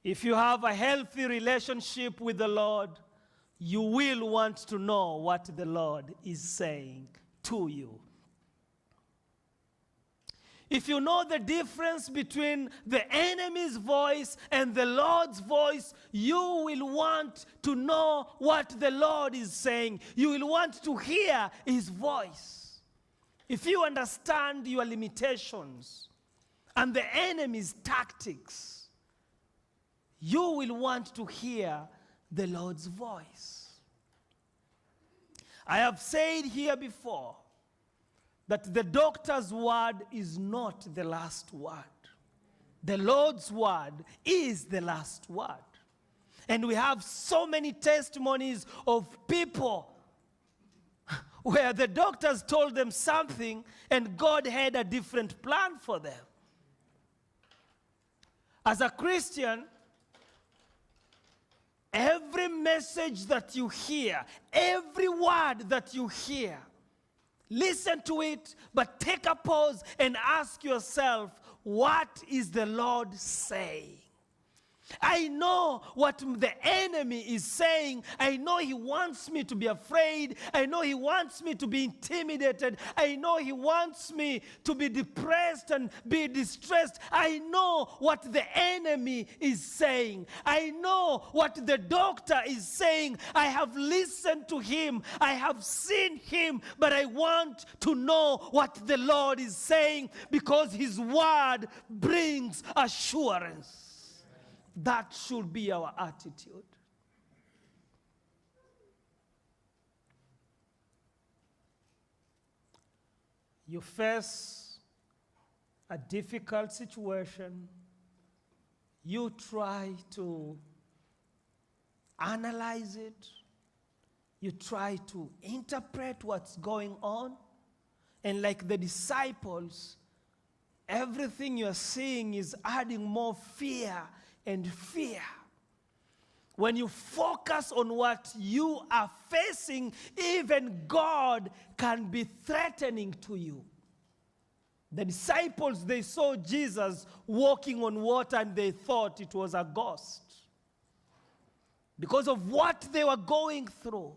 If you have a healthy relationship with the Lord, you will want to know what the Lord is saying to you. If you know the difference between the enemy's voice and the Lord's voice, you will want to know what the Lord is saying. You will want to hear his voice. If you understand your limitations and the enemy's tactics, you will want to hear the Lord's voice. I have said here before that the doctor's word is not the last word. The Lord's word is the last word. And we have so many testimonies of people where the doctors told them something and God had a different plan for them. As a Christian, every message that you hear, every word that you hear, listen to it, but take a pause and ask yourself, what is the Lord saying? I know what the enemy is saying. I know he wants me to be afraid. I know he wants me to be intimidated. I know he wants me to be depressed and be distressed. I know what the enemy is saying. I know what the doctor is saying. I have listened to him. I have seen him. But I want to know what the Lord is saying, because his word brings assurance. That should be our attitude. You face a difficult situation. You try to analyze it. You try to interpret what's going on. And like the disciples, everything you're seeing is adding more fear and fear. When you focus on what you are facing, even God can be threatening to you. The disciples, they saw Jesus walking on water and they thought it was a ghost because of what they were going through.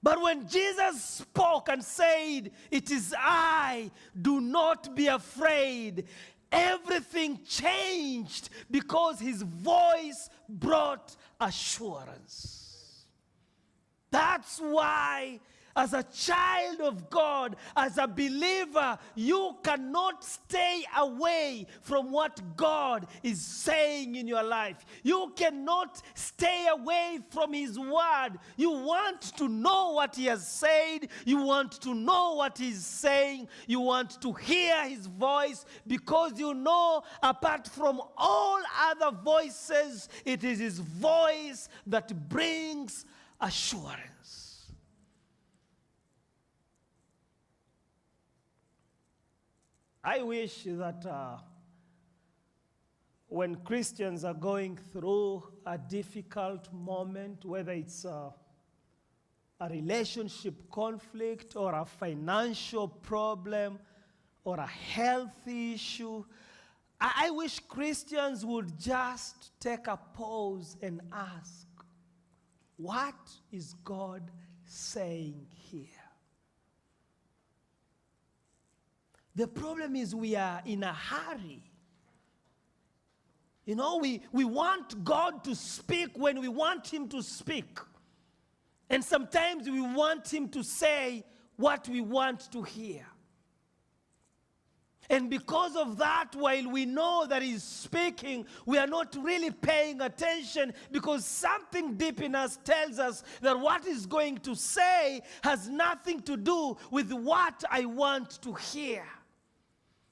But when Jesus spoke and said, "It is I, do not be afraid," everything changed because his voice brought assurance. That's why, as a child of God, as a believer, you cannot stay away from what God is saying in your life. You cannot stay away from his word. You want to know what he has said. You want to know what he's saying. You want to hear his voice, because you know, apart from all other voices, it is his voice that brings assurance. I wish that when Christians are going through a difficult moment, whether it's a relationship conflict or a financial problem or a health issue, I wish Christians would just take a pause and ask, what is God saying here? The problem is we are in a hurry. You know, we want God to speak when we want him to speak. And sometimes we want him to say what we want to hear. And because of that, while we know that he's speaking, we are not really paying attention, because something deep in us tells us that what he's going to say has nothing to do with what I want to hear.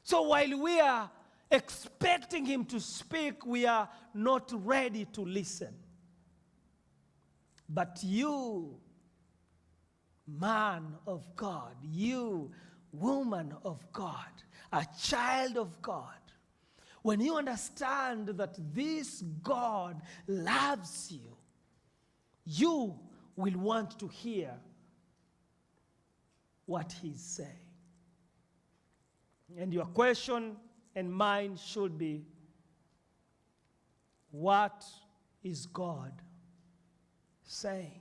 So while we are expecting him to speak, we are not ready to listen. But you, man of God, you, woman of God, a child of God, when you understand that this God loves you, you will want to hear what he's saying. And your question and mine should be, What is God saying?